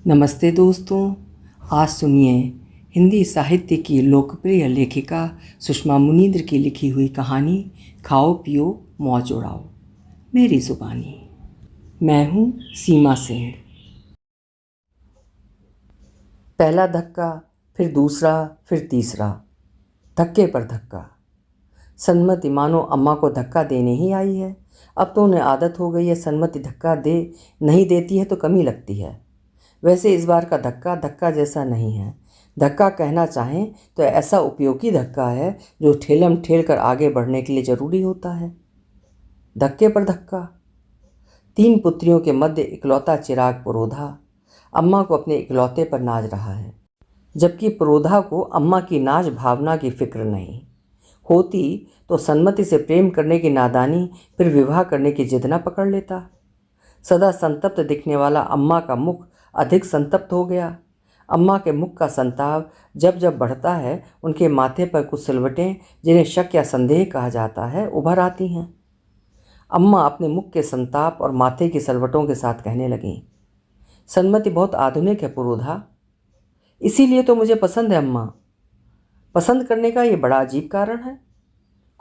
नमस्ते दोस्तों। आज सुनिए हिंदी साहित्य की लोकप्रिय लेखिका सुषमा मुनींद्र की लिखी हुई कहानी खाओ पियो मौज उड़ाओ, मेरी ज़ुबानी। मैं हूँ सीमा सिंह। पहला धक्का, फिर दूसरा, फिर तीसरा, धक्के पर धक्का। सन्मति मानो अम्मा को धक्का देने ही आई है। अब तो उन्हें आदत हो गई है, सन्मति धक्का नहीं देती है तो कमी लगती है। वैसे इस बार का धक्का धक्का जैसा नहीं है। धक्का कहना चाहें तो ऐसा उपयोगी धक्का है जो ठेलम ठेल कर आगे बढ़ने के लिए ज़रूरी होता है। धक्के पर धक्का। 3 पुत्रियों के मध्य इकलौता चिराग पुरोधा अम्मा को अपने इकलौते पर नाज रहा है, जबकि पुरोधा को अम्मा की नाज भावना की फिक्र नहीं होती तो सन्मति से प्रेम करने की नादानी, फिर विवाह करने की जिद न पकड़ लेता। सदा संतप्त दिखने वाला अम्मा का मुख अधिक संतप्त हो गया। अम्मा के मुख का संताप जब जब बढ़ता है, उनके माथे पर कुछ सिलवटें, जिन्हें शक या संदेह कहा जाता है, उभर आती हैं। अम्मा अपने मुख के संताप और माथे की सलवटों के साथ कहने लगीं, सन्मति बहुत आधुनिक है पुरोधा, इसीलिए तो मुझे पसंद है अम्मा। पसंद करने का ये बड़ा अजीब कारण है।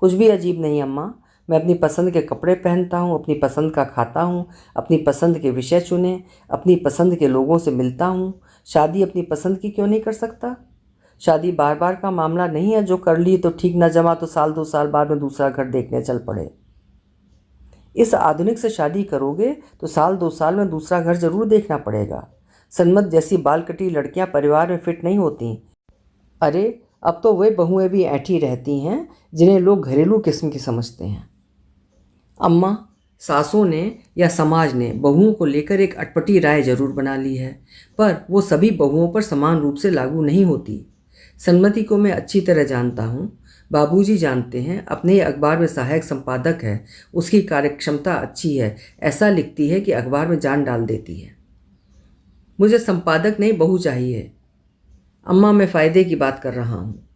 कुछ भी अजीब नहीं अम्मा, मैं अपनी पसंद के कपड़े पहनता हूँ, अपनी पसंद का खाता हूँ, अपनी पसंद के विषय चुने, अपनी पसंद के लोगों से मिलता हूँ। शादी अपनी पसंद की क्यों नहीं कर सकता? शादी बार बार का मामला नहीं है, जो कर ली तो ठीक, न जमा तो साल 2 साल बाद में दूसरा घर देखने चल पड़े। इस आधुनिक से शादी करोगे तो साल 2 साल में दूसरा घर जरूर देखना पड़ेगा। सन्मत जैसी बालकटी लड़कियां परिवार में फिट नहीं होती। अरे अब तो वे बहुएं भी ऐठी रहती हैं जिन्हें लोग घरेलू किस्म की समझते हैं। अम्मा, सासों ने या समाज ने बहुओं को लेकर एक अटपटी राय जरूर बना ली है, पर वो सभी बहुओं पर समान रूप से लागू नहीं होती। सन्मति को मैं अच्छी तरह जानता हूँ, बाबूजी जानते हैं। अपने ही अखबार में सहायक संपादक है, उसकी कार्यक्षमता अच्छी है, ऐसा लिखती है कि अखबार में जान डाल देती है। मुझे संपादक नहीं, बहू चाहिए। अम्मा, मैं फ़ायदे की बात कर रहा हूँ।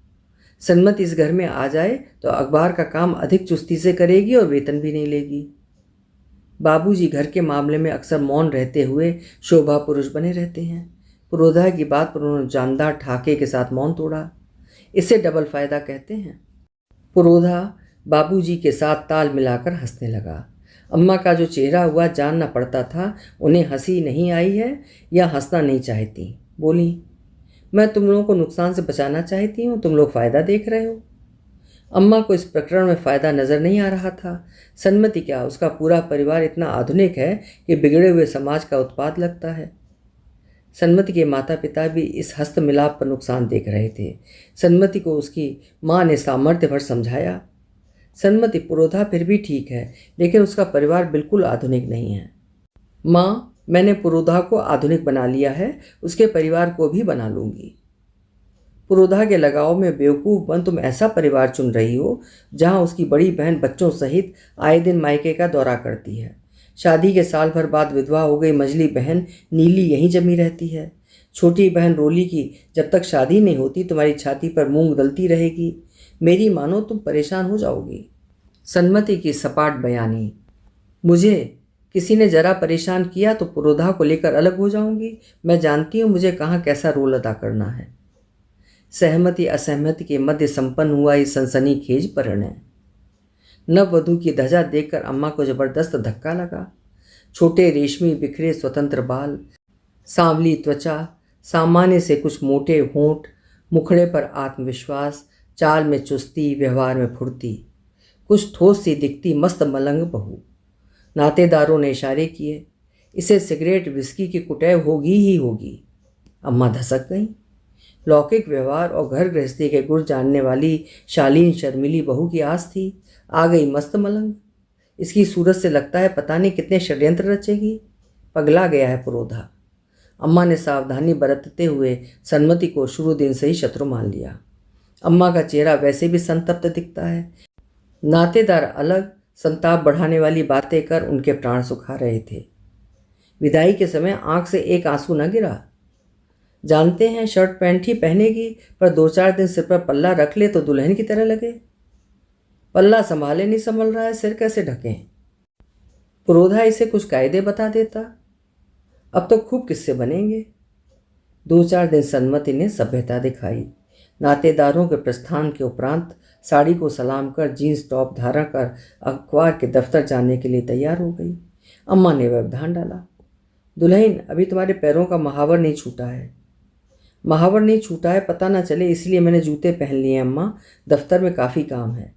सन्मति इस घर में आ जाए तो अखबार का काम अधिक चुस्ती से करेगी और वेतन भी नहीं लेगी। बाबूजी घर के मामले में अक्सर मौन रहते हुए शोभा पुरुष बने रहते हैं। पुरोधा की बात पर उन्होंने जानदार ठाके के साथ मौन तोड़ा। इसे डबल फायदा कहते हैं। पुरोधा बाबूजी के साथ ताल मिलाकर हंसने लगा। अम्मा का जो चेहरा हुआ जानना पड़ता था, उन्हें हंसी नहीं आई है या हंसना नहीं चाहती। बोली, मैं तुम लोगों को नुकसान से बचाना चाहती हूँ, तुम लोग फ़ायदा देख रहे हो। अम्मा को इस प्रकरण में फ़ायदा नज़र नहीं आ रहा था। सन्मति क्या, उसका पूरा परिवार इतना आधुनिक है कि बिगड़े हुए समाज का उत्पाद लगता है। सन्मति के माता पिता भी इस हस्त मिलाप पर नुकसान देख रहे थे। सन्मति को उसकी माँ ने सामर्थ्य भर समझाया, सन्मति, पुरोधा फिर भी ठीक है, लेकिन उसका परिवार बिल्कुल आधुनिक नहीं है। माँ, मैंने पुरोधा को आधुनिक बना लिया है, उसके परिवार को भी बना लूँगी। पुरोधा के लगाव में बेवकूफ़ बन तुम ऐसा परिवार चुन रही हो जहाँ उसकी बड़ी बहन बच्चों सहित आए दिन मायके का दौरा करती है। शादी के साल भर बाद विधवा हो गई मझली बहन नीली यहीं जमी रहती है। छोटी बहन रोली की जब तक शादी नहीं होती तुम्हारी छाती पर मूंग दलती रहेगी। मेरी मानो तुम परेशान हो जाओगी। सन्मति की सपाट बयानी। मुझे किसी ने जरा परेशान किया तो पुरोधा को लेकर अलग हो जाऊंगी। मैं जानती हूँ मुझे कहाँ कैसा रोल अदा करना है। सहमति असहमति के मध्य संपन्न हुआ ये सनसनीखेज परिणय। नववधू की धजा देखकर अम्मा को जबरदस्त धक्का लगा। छोटे रेशमी बिखरे स्वतंत्र बाल, सांवली त्वचा, सामान्य से कुछ मोटे होंठ, मुखड़े पर आत्मविश्वास, चाल में चुस्ती, व्यवहार में फुर्ती, कुछ ठोस सी दिखती मस्त मलंग बहू। नातेदारों ने इशारे किए, इसे सिगरेट विस्की की कुटैव होगी ही होगी। अम्मा धसक गईं। लौकिक व्यवहार और घर गृहस्थी के गुण जानने वाली शालीन शर्मिली बहू की आस थी, आ गई मस्त मलंग। इसकी सूरत से लगता है पता नहीं कितने षड्यंत्र रचेगी। पगला गया है पुरोधा। अम्मा ने सावधानी बरतते हुए सन्मति को शुरू दिन से ही शत्रु मान लिया। अम्मा का चेहरा वैसे भी संतप्त दिखता है। नातेदार अलग संताप बढ़ाने वाली बातें कर उनके प्राण सुखा रहे थे। विदाई के समय आंख से एक आंसू न गिरा। जानते हैं, शर्ट पैंट ही पहनेगी, पर 2-4 दिन सिर पर पल्ला रख ले तो दुल्हन की तरह लगे। पल्ला संभाले नहीं संभल रहा है, सिर कैसे ढकें? पुरोधा इसे कुछ कायदे बता देता। अब तो खूब किस्से बनेंगे। 2-4 दिन सन्मति ने सभ्यता दिखाई। नातेदारों के प्रस्थान के उपरांत साड़ी को सलाम कर जीन्स टॉप धारण कर अखबार के दफ्तर जाने के लिए तैयार हो गई। अम्मा ने व्यवधान डाला, दुल्हन अभी तुम्हारे पैरों का महावर नहीं छूटा है। महावर नहीं छूटा है, पता ना चले इसलिए मैंने जूते पहन लिए अम्मा, दफ्तर में काफ़ी काम है।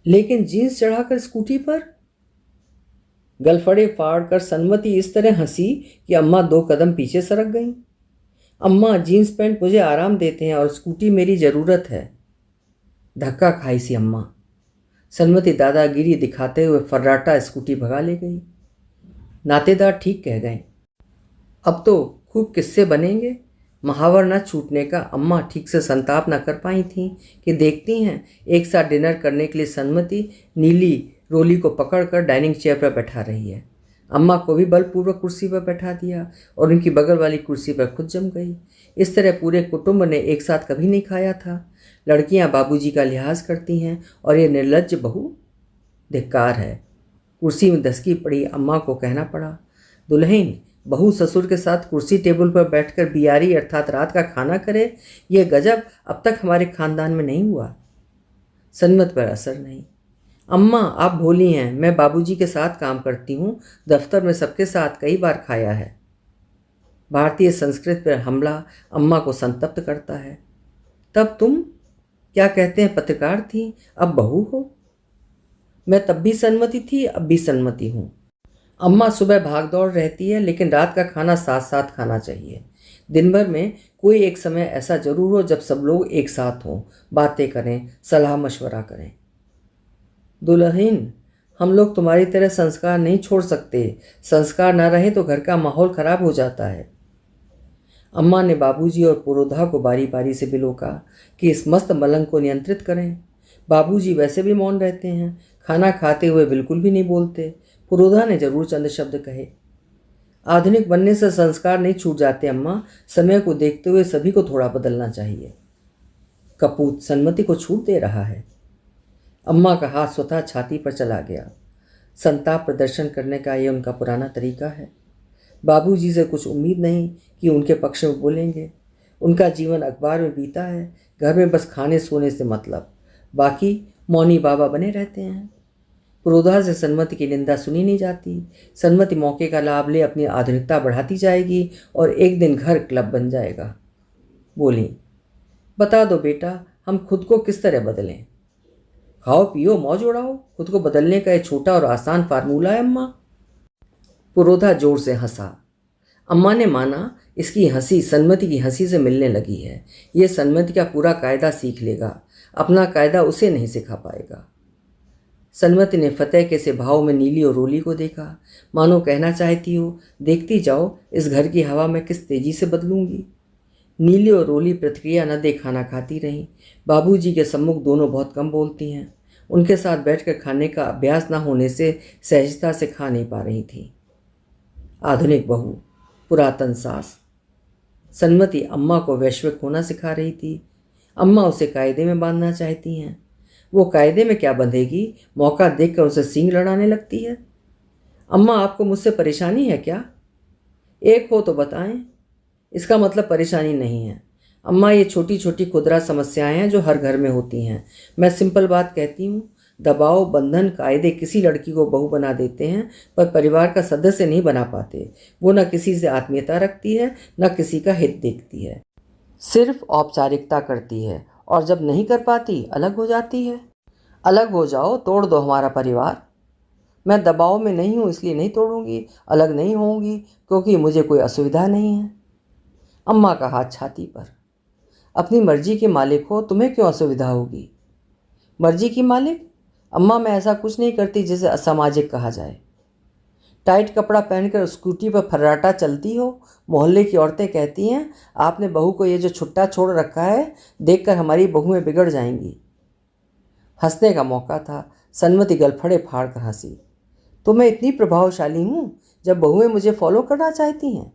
लेकिन जीन्स चढ़ाकर स्कूटी पर? गलफड़े फाड़ कर सन्मति इस तरह हंसी कि अम्मा 2 कदम पीछे सरक गईं। अम्मा, जीन्स पैंट मुझे आराम देते हैं और स्कूटी मेरी ज़रूरत है। धक्का खाई सी अम्मा। सन्मति दादागिरी दिखाते हुए फर्राटा स्कूटी भगा ले गई। नातेदार ठीक कह गए, अब तो खूब किस्से बनेंगे। महावर न छूटने का अम्मा ठीक से संताप न कर पाई थीं कि देखती हैं एक साथ डिनर करने के लिए सन्मति नीली रोली को पकड़कर डाइनिंग चेयर पर बैठा रही है। अम्मा को भी बलपूर्वक कुर्सी पर बैठा दिया और उनकी बगल वाली कुर्सी पर खुद जम गई। इस तरह पूरे कुटुंब ने एक साथ कभी नहीं खाया था। लड़कियां बाबूजी का लिहाज करती हैं और ये निर्लज्ज बहू, धिक्कार है। कुर्सी में दसकी पड़ी अम्मा को कहना पड़ा, दुल्हन, बहू ससुर के साथ कुर्सी टेबल पर बैठकर बियारी अर्थात रात का खाना करे, ये गजब अब तक हमारे खानदान में नहीं हुआ। सन्मत पर असर नहीं। अम्मा, आप भोली हैं, मैं बाबूजी के साथ काम करती हूँ, दफ्तर में सबके साथ कई बार खाया है। भारतीय संस्कृति पर हमला अम्मा को संतप्त करता है। तब तुम क्या कहते हैं पत्रकार थी, अब बहू हो। मैं तब भी सन्मति थी, अब भी सन्मति हूँ। अम्मा, सुबह भागदौड़ रहती है लेकिन रात का खाना साथ साथ खाना चाहिए। दिन भर में कोई एक समय ऐसा जरूर हो जब सब लोग एक साथ हों, बातें करें, सलाह मशवरा करें। दुल्हन, हम लोग तुम्हारी तरह संस्कार नहीं छोड़ सकते। संस्कार न रहे तो घर का माहौल खराब हो जाता है। अम्मा ने बाबूजी और पुरोधा को बारी बारी से बिलोका कि इस मस्त मलंग को नियंत्रित करें। बाबूजी वैसे भी मौन रहते हैं, खाना खाते हुए बिल्कुल भी नहीं बोलते। पुरोधा ने जरूर चंद शब्द कहे। आधुनिक बनने से संस्कार नहीं छूट जाते अम्मा, समय को देखते हुए सभी को थोड़ा बदलना चाहिए। कपूत सन्मति को छूट दे रहा है। अम्मा का हाथ स्वतः छाती पर चला गया। संताप प्रदर्शन करने का यह उनका पुराना तरीका है। बाबूजी से कुछ उम्मीद नहीं कि उनके पक्ष में बोलेंगे। उनका जीवन अखबार में बीता है, घर में बस खाने सोने से मतलब, बाकी मौनी बाबा बने रहते हैं। पुरोधा से सन्मति की निंदा सुनी नहीं जाती। सन्मति मौके का लाभ ले अपनी आधुनिकता बढ़ाती जाएगी और एक दिन घर क्लब बन जाएगा। बोली, बता दो बेटा, हम खुद को किस तरह बदलें। खाओ पियो मौज उड़ाओ, खुद को बदलने का एक छोटा और आसान फार्मूला है अम्मा। पुरोधा जोर से हंसा। अम्मा ने माना इसकी हंसी सन्मति की हंसी से मिलने लगी है। ये सन्मति का पूरा कायदा सीख लेगा, अपना कायदा उसे नहीं सिखा पाएगा। सन्मति ने फतेह के से भाव में नीली और रोली को देखा, मानो कहना चाहती हो, देखती जाओ इस घर की हवा में किस तेजी से बदलूंगी। नीली और रोली प्रतिक्रिया न दे खाना खाती रहीं। बाबूजी के सम्मुख दोनों बहुत कम बोलती हैं। उनके साथ बैठकर खाने का अभ्यास न होने से सहजता से खा नहीं पा रही थी। आधुनिक बहू, पुरातन सास। सन्मति अम्मा को वैश्विक होना सिखा रही थी। अम्मा उसे कायदे में बांधना चाहती हैं। वो कायदे में क्या बंधेगी, मौका देखकर उसे सींग लड़ाने लगती है। अम्मा, आपको मुझसे परेशानी है क्या? एक हो तो बताएं। इसका मतलब परेशानी नहीं है अम्मा, ये छोटी छोटी खुदरा समस्याएं हैं जो हर घर में होती हैं। मैं सिंपल बात कहती हूँ, दबाव, बंधन, कायदे किसी लड़की को बहू बना देते हैं पर परिवार का सदस्य नहीं बना पाते। वो न किसी से आत्मीयता रखती है, न किसी का हित देखती है, सिर्फ औपचारिकता करती है और जब नहीं कर पाती अलग हो जाती है। अलग हो जाओ, तोड़ दो हमारा परिवार। मैं दबाव में नहीं हूँ इसलिए नहीं तोड़ूंगी, अलग नहीं होंगी क्योंकि मुझे कोई असुविधा नहीं है। अम्मा का हाथ छाती पर। अपनी मर्जी के मालिक हो, तुम्हें क्यों असुविधा होगी? मर्जी की मालिक? अम्मा, मैं ऐसा कुछ नहीं करती जिसे असामाजिक कहा जाए। टाइट कपड़ा पहनकर स्कूटी पर फर्राटा चलती हो। मोहल्ले की औरतें कहती हैं, आपने बहू को ये जो छुट्टा छोड़ रखा है, देखकर हमारी बहुएं बिगड़ जाएंगी। हंसने का मौका था, सन्मति गलफड़े फाड़ कर हंसी। तो मैं इतनी प्रभावशाली हूँ जब बहुएं मुझे फॉलो करना चाहती हैं?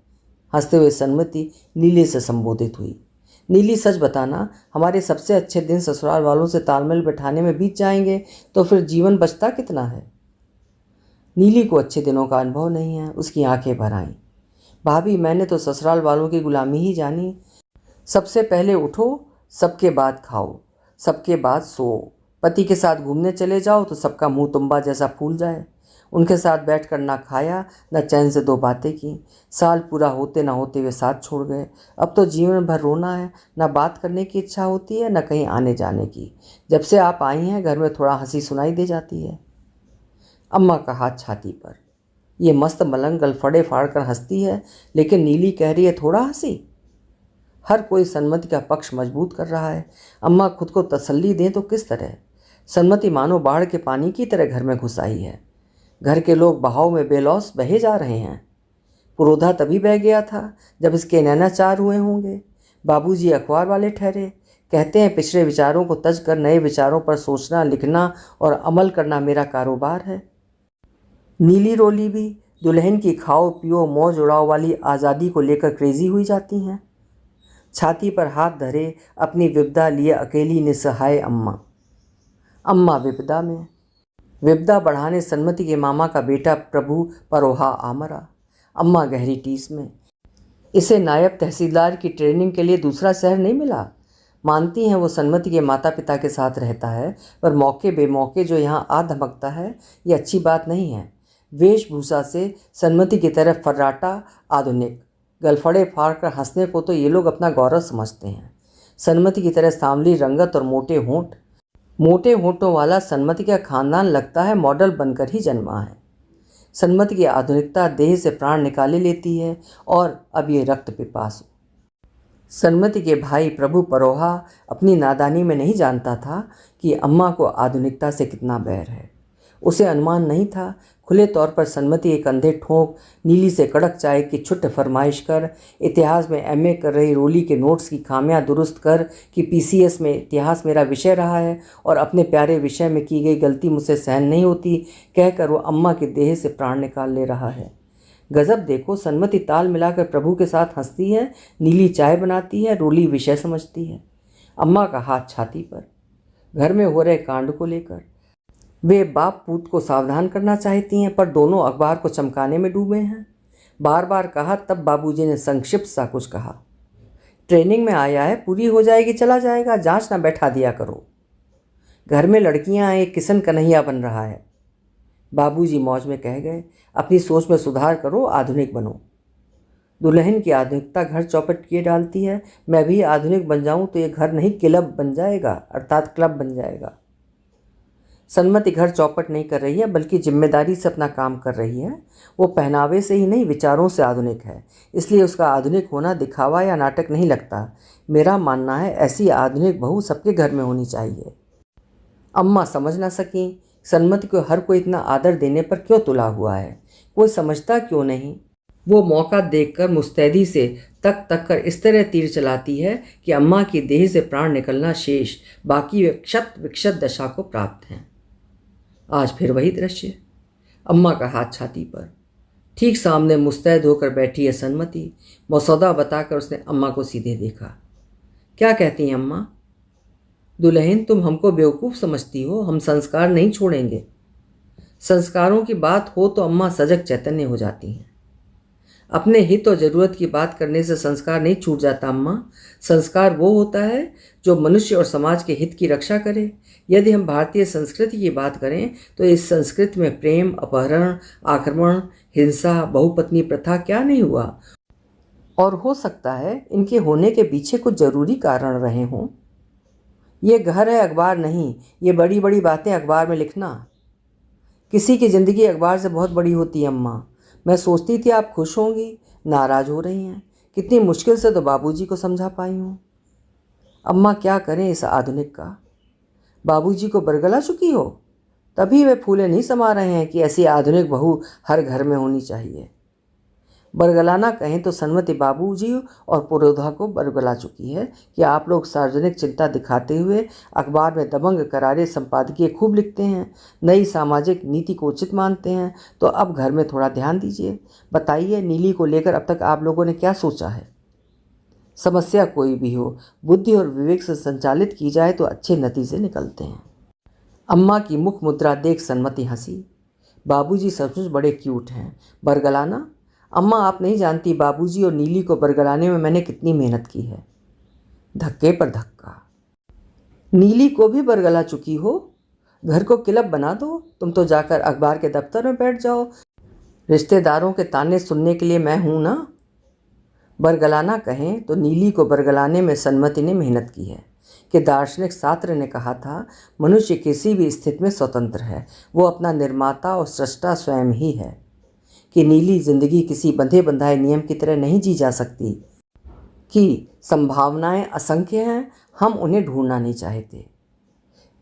हंसते हुए सन्मति नीली से संबोधित हुई। नीली, सच बताना, हमारे सबसे अच्छे दिन ससुराल वालों से तालमेल बैठाने में बीत जाएंगे तो फिर जीवन बचता कितना है? नीली को अच्छे दिनों का अनुभव नहीं है। उसकी आंखें भर आईं। भाभी मैंने तो ससुराल वालों की गुलामी ही जानी। सबसे पहले उठो, सबके बाद खाओ, सबके बाद सो। पति के साथ घूमने चले जाओ तो सबका मुंह तुम्बा जैसा फूल जाए। उनके साथ बैठकर ना खाया न चैन से दो बातें की। साल पूरा होते ना होते वे साथ छोड़ गए। अब तो जीवन भर रोना है, ना बात करने की इच्छा होती है, न कहीं आने जाने की। जब से आप आई हैं घर में थोड़ा हंसी सुनाई दे जाती है। अम्मा का हाथ छाती पर। ये मस्त मलंग गलफड़े फाड़ कर हंसती है, लेकिन नीली कह रही है थोड़ा हंसी। हर कोई सन्मति का पक्ष मजबूत कर रहा है। अम्मा खुद को तसल्ली दें तो किस तरह। सन्मति मानो बाढ़ के पानी की तरह घर में घुस आई है। घर के लोग बहाव में बेलौस बहे जा रहे हैं। पुरोधा तभी बह गया था जब इसके नैना चार हुए होंगे। बाबूजी अखबार वाले ठहरे। कहते हैं पिछले विचारों को तज कर नए विचारों पर सोचना, लिखना और अमल करना मेरा कारोबार है। नीली रोली भी दुल्हन की खाओ पियो मौज उड़ाओ वाली आज़ादी को लेकर क्रेजी हुई जाती हैं। छाती पर हाथ धरे अपनी विपदा लिए अकेली निसहाय अम्मा। अम्मा विपदा में। विपदा बढ़ाने सन्मति के मामा का बेटा प्रभु परोहा आमरा। अम्मा गहरी टीस में। इसे नायब तहसीलदार की ट्रेनिंग के लिए दूसरा शहर नहीं मिला। मानती हैं वो सन्मति के माता पिता के साथ रहता है, पर मौके बेमौके जो यहाँ आ धमकता है ये अच्छी बात नहीं है। वेशभूषा से सन्मति की तरफ फर्राटा, आधुनिक। गलफड़े फाड़ कर हंसने को तो ये लोग अपना गौरव समझते हैं। सन्मति की तरह सांवली रंगत और मोटे होंठ। मोटे होंठों वाला सन्मति का खानदान लगता है मॉडल बनकर ही जन्मा है। सन्मति की आधुनिकता देह से प्राण निकाले लेती है और अब ये रक्त पिपासु। सन्मति के भाई प्रभु परोहा अपनी नादानी में नहीं जानता था कि अम्मा को आधुनिकता से कितना बैर है। उसे अनुमान नहीं था। खुले तौर पर सन्मति के कंधे ठोंक नीली से कड़क चाय की छुट्ट फरमाइश कर, इतिहास में एमए कर रही रोली के नोट्स की खामियां दुरुस्त कर कि पीसीएस में इतिहास मेरा विषय रहा है और अपने प्यारे विषय में की गई गलती मुझसे सहन नहीं होती, कहकर वो अम्मा के देह से प्राण निकाल ले रहा है। गजब देखो, सन्मति ताल मिलाकर प्रभु के साथ हंसती है, नीली चाय बनाती है, रोली विषय समझती है। अम्मा का हाथ छाती पर। घर में हो रहे कांड को लेकर वे बाप पूत को सावधान करना चाहती हैं, पर दोनों अखबार को चमकाने में डूबे हैं। बार बार कहा, तब बाबूजी ने संक्षिप्त सा कुछ कहा। ट्रेनिंग में आया है, पूरी हो जाएगी चला जाएगा, जांच ना बैठा दिया करो। घर में लड़कियां एक किशन कन्हैया बन रहा है। बाबूजी मौज में कह गए, अपनी सोच में सुधार करो, आधुनिक बनो। दुल्हन की आधुनिकता घर चौपट किए डालती है। मैं भी आधुनिक बन जाऊं तो ये घर नहीं क्लब बन जाएगा, अर्थात क्लब बन जाएगा। सन्मति घर चौपट नहीं कर रही है, बल्कि जिम्मेदारी से अपना काम कर रही है। वो पहनावे से ही नहीं, विचारों से आधुनिक है। इसलिए उसका आधुनिक होना दिखावा या नाटक नहीं लगता। मेरा मानना है ऐसी आधुनिक बहू सबके घर में होनी चाहिए। अम्मा समझ ना सकीं सन्मति को हर कोई इतना आदर देने पर क्यों तुला हुआ है। कोई समझता क्यों नहीं। वो मौका देखकर मुस्तैदी से तक तक कर इस तरह तीर चलाती है कि अम्मा की देह से प्राण निकलना शेष, बाकी वे क्षत विक्षत दशा को प्राप्त हैं। आज फिर वही दृश्य। अम्मा का हाथ छाती पर। ठीक सामने मुस्तैद होकर बैठी है सन्मति। मसौदा बताकर उसने अम्मा को सीधे देखा। क्या कहती हैं अम्मा? दुल्हन, तुम हमको बेवकूफ़ समझती हो, हम संस्कार नहीं छोड़ेंगे। संस्कारों की बात हो तो अम्मा सजग चैतन्य हो जाती हैं। अपने हित और ज़रूरत की बात करने से संस्कार नहीं छूट जाता अम्मा। संस्कार वो होता है जो मनुष्य और समाज के हित की रक्षा करे। यदि हम भारतीय संस्कृति की बात करें तो इस संस्कृति में प्रेम, अपहरण, आक्रमण, हिंसा, बहुपत्नी प्रथा क्या नहीं हुआ। और हो सकता है इनके होने के पीछे कुछ ज़रूरी कारण रहे हों। ये घर है, अखबार नहीं। ये बड़ी बड़ी बातें अखबार में लिखना। किसी की ज़िंदगी अखबार से बहुत बड़ी होती है अम्मा। मैं सोचती थी आप खुश होंगी, नाराज़ हो रही हैं। कितनी मुश्किल से तो बाबूजी को समझा पाई हूँ। अम्मा क्या करें इस आधुनिक का। बाबूजी को बरगला चुकी हो, तभी वे फूले नहीं समा रहे हैं कि ऐसी आधुनिक बहू हर घर में होनी चाहिए। बरगलाना कहें तो सन्मति बाबूजी और पुरोधा को बरगला चुकी है कि आप लोग सार्वजनिक चिंता दिखाते हुए अखबार में दबंग करारे संपादकीय खूब लिखते हैं, नई सामाजिक नीति को उचित मानते हैं, तो अब घर में थोड़ा ध्यान दीजिए। बताइए, नीली को लेकर अब तक आप लोगों ने क्या सोचा है? समस्या कोई भी हो, बुद्धि और विवेक से संचालित की जाए तो अच्छे नतीजे निकलते हैं। अम्मा की मुख मुद्रा देख सन्मति हंसी। बाबूजी सचमुच बड़े क्यूट हैं। बरगलाना? अम्मा आप नहीं जानती बाबूजी और नीली को बरगलाने में मैंने कितनी मेहनत की है। धक्के पर धक्का। नीली को भी बरगला चुकी हो? घर को क्लब बना दो, तुम तो जाकर अखबार के दफ्तर में बैठ जाओ। रिश्तेदारों के ताने सुनने के लिए मैं हूं ना। बरगलाना कहें तो नीली को बरगलाने में सन्मति ने मेहनत की है कि दार्शनिक सात्र ने कहा था, मनुष्य किसी भी स्थिति में स्वतंत्र है, वो अपना निर्माता और सृष्टा स्वयं ही है। कि नीली जिंदगी किसी बंधे बंधाए नियम की तरह नहीं जी जा सकती, कि संभावनाएं असंख्य हैं, हम उन्हें ढूंढना नहीं चाहते,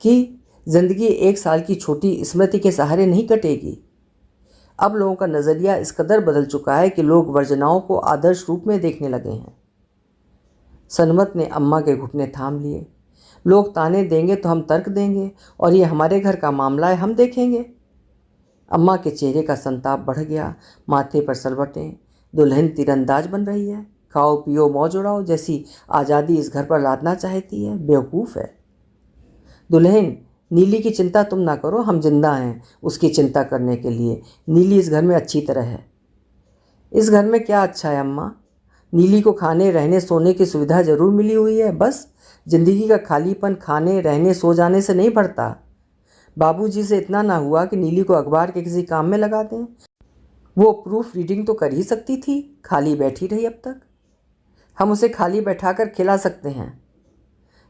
कि जिंदगी 1 साल की छोटी स्मृति के सहारे नहीं कटेगी। अब लोगों का नज़रिया इस कदर बदल चुका है कि लोग वर्जनाओं को आदर्श रूप में देखने लगे हैं। सन्मत ने अम्मा के घुटने थाम लिए। लोग ताने देंगे तो हम तर्क देंगे, और ये हमारे घर का मामला है, हम देखेंगे। अम्मा के चेहरे का संताप बढ़ गया, माथे पर सलवटें। दुल्हन तीरंदाज बन रही है, खाओ पियो मौज उड़ाओ जैसी आज़ादी इस घर पर लादना चाहती है, बेवकूफ़ है। दुल्हन, नीली की चिंता तुम ना करो, हम जिंदा हैं उसकी चिंता करने के लिए। नीली इस घर में अच्छी तरह है। इस घर में क्या अच्छा है अम्मा? नीली को खाने रहने सोने की सुविधा जरूर मिली हुई है, बस जिंदगी का खालीपन खाने रहने सो जाने से नहीं भरता। बाबूजी से इतना ना हुआ कि नीली को अखबार के किसी काम में लगा दें। वो प्रूफ रीडिंग तो कर ही सकती थी, खाली बैठी रही अब तक। हम उसे खाली बैठाकर खिला सकते हैं।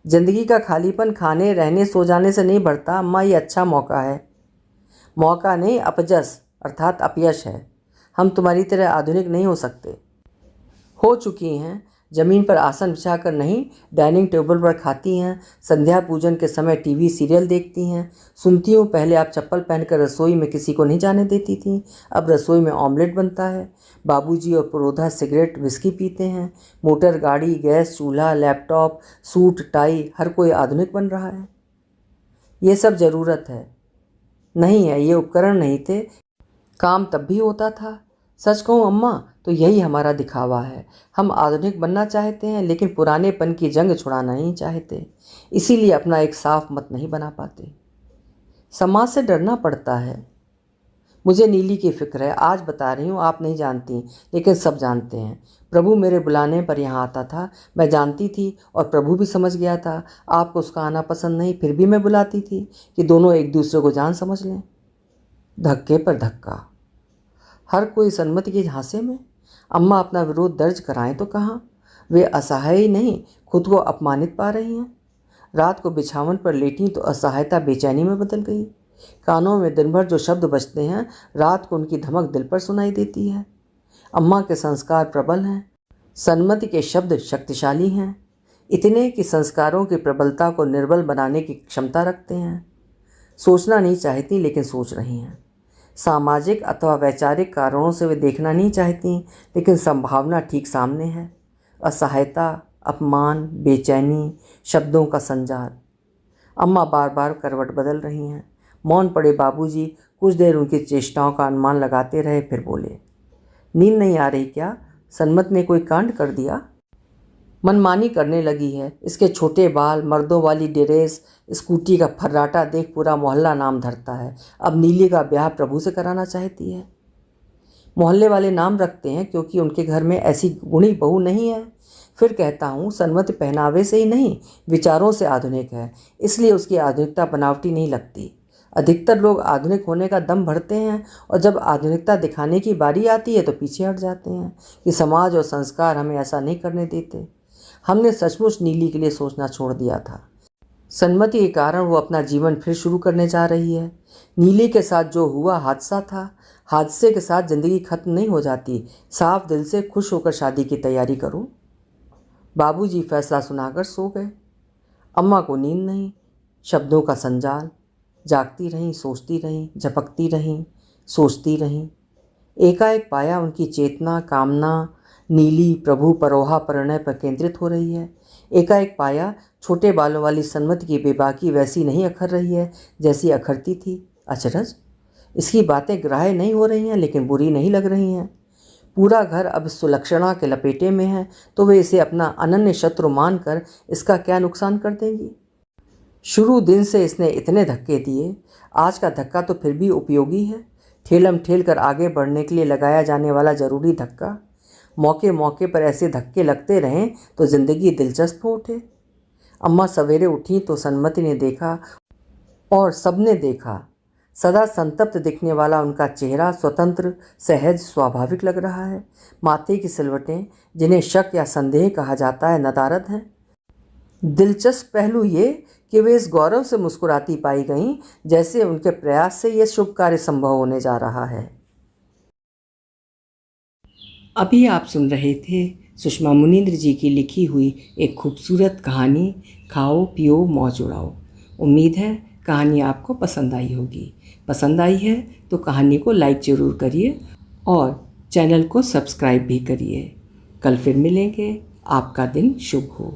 जिंदगी का खालीपन खाने रहने सो जाने से नहीं बढ़ता अम्मा, ये अच्छा मौका है। मौका नहीं, अपजस अर्थात अपयश है। हम तुम्हारी तरह आधुनिक नहीं हो सकते। हो चुकी हैं, ज़मीन पर आसन बिछाकर नहीं, डाइनिंग टेबल पर खाती हैं, संध्या पूजन के समय टीवी सीरियल देखती हैं। सुनती हूँ पहले आप चप्पल पहनकर रसोई में किसी को नहीं जाने देती थीं, अब रसोई में ऑमलेट बनता है। बाबूजी और पुरोधा सिगरेट विस्की पीते हैं। मोटर गाड़ी, गैस चूल्हा, लैपटॉप, सूट टाई, हर कोई आधुनिक बन रहा है। ये सब ज़रूरत है नहीं है, ये उपकरण नहीं थे। काम तब भी होता था। सच कहूँ अम्मा तो यही हमारा दिखावा है। हम आधुनिक बनना चाहते हैं लेकिन पुरानेपन की जंग छुड़ाना नहीं चाहते, इसीलिए अपना एक साफ मत नहीं बना पाते। समाज से डरना पड़ता है। मुझे नीली की फिक्र है, आज बता रही हूँ, आप नहीं जानती लेकिन सब जानते हैं। प्रभु मेरे बुलाने पर यहाँ आता था, मैं जानती थी और प्रभु भी समझ गया था। आपको उसका आना पसंद नहीं, फिर भी मैं बुलाती थी कि दोनों एक दूसरे को जान समझ लें। धक्के पर धक्का। हर कोई सन्मति के झांसे में। अम्मा अपना विरोध दर्ज कराएं तो कहाँ? वे असहाय ही नहीं, खुद को अपमानित पा रही हैं। रात को बिछावन पर लेटी तो असहायता बेचैनी में बदल गई। कानों में दिन भर जो शब्द बजते हैं, रात को उनकी धमक दिल पर सुनाई देती है। अम्मा के संस्कार प्रबल हैं, सन्मति के शब्द शक्तिशाली हैं, इतने कि संस्कारों की प्रबलता को निर्बल बनाने की क्षमता रखते हैं। सोचना नहीं चाहती लेकिन सोच रही हैं। सामाजिक अथवा वैचारिक कारणों से वे देखना नहीं चाहती, लेकिन संभावना ठीक सामने है। असहायता, अपमान, बेचैनी, शब्दों का संजाल। अम्मा बार बार करवट बदल रही हैं। मौन पड़े बाबूजी कुछ देर उनकी चेष्टाओं का अनुमान लगाते रहे, फिर बोले, नींद नहीं आ रही क्या? सन्मत ने कोई कांड कर दिया? मनमानी करने लगी है। इसके छोटे बाल, मर्दों वाली ड्रेस, स्कूटी का फर्राटा देख पूरा मोहल्ला नाम धरता है। अब नीली का ब्याह प्रभु से कराना चाहती है। मोहल्ले वाले नाम रखते हैं क्योंकि उनके घर में ऐसी गुणी बहू नहीं है। फिर कहता हूँ, सन्मति पहनावे से ही नहीं, विचारों से आधुनिक है, इसलिए उसकी आधुनिकता बनावटी नहीं लगती। अधिकतर लोग आधुनिक होने का दम भरते हैं और जब आधुनिकता दिखाने की बारी आती है तो पीछे हट जाते हैं कि समाज और संस्कार हमें ऐसा नहीं करने देते। हमने सचमुच नीली के लिए सोचना छोड़ दिया था। सन्मति के कारण वो अपना जीवन फिर शुरू करने जा रही है। नीली के साथ जो हुआ हादसा था, हादसे के साथ ज़िंदगी खत्म नहीं हो जाती। साफ दिल से खुश होकर शादी की तैयारी करो। बाबूजी फैसला सुनाकर सो गए। अम्मा को नींद नहीं, शब्दों का संजाल। जागती रहीं, सोचती रहीं, झपकती रहीं, सोचती रहीं। एकाएक पाया उनकी चेतना, कामना नीली प्रभु परोहा परिणय पर केंद्रित हो रही है। एकाएक पाया छोटे बालों वाली सन्मति की बेबाकी वैसी नहीं अखर रही है जैसी अखरती थी। अचरज, इसकी बातें ग्राह्य नहीं हो रही हैं लेकिन बुरी नहीं लग रही हैं। पूरा घर अब सुलक्षणा के लपेटे में है तो वे इसे अपना अनन्य शत्रु मानकर इसका क्या नुकसान कर देंगी? शुरू दिन से इसने इतने धक्के दिए, आज का धक्का तो फिर भी उपयोगी है। ठेलम ठेल कर आगे बढ़ने के लिए लगाया जाने वाला ज़रूरी धक्का। मौके मौके पर ऐसे धक्के लगते रहें तो ज़िंदगी दिलचस्प हो उठे। अम्मा सवेरे उठी तो सन्मति ने देखा और सबने देखा। सदा संतप्त दिखने वाला उनका चेहरा स्वतंत्र, सहज, स्वाभाविक लग रहा है। माथे की सिलवटें, जिन्हें शक या संदेह कहा जाता है, नदारद हैं। दिलचस्प पहलू ये कि वे इस गौरव से मुस्कुराती पाई गईं जैसे उनके प्रयास से यह शुभ कार्य संभव होने जा रहा है। अभी आप सुन रहे थे सुषमा मुनीन्द्र जी की लिखी हुई एक खूबसूरत कहानी खाओ पियो मौज उड़ाओ। उम्मीद है कहानी आपको पसंद आई होगी। पसंद आई है तो कहानी को लाइक ज़रूर करिए और चैनल को सब्सक्राइब भी करिए। कल फिर मिलेंगे। आपका दिन शुभ हो।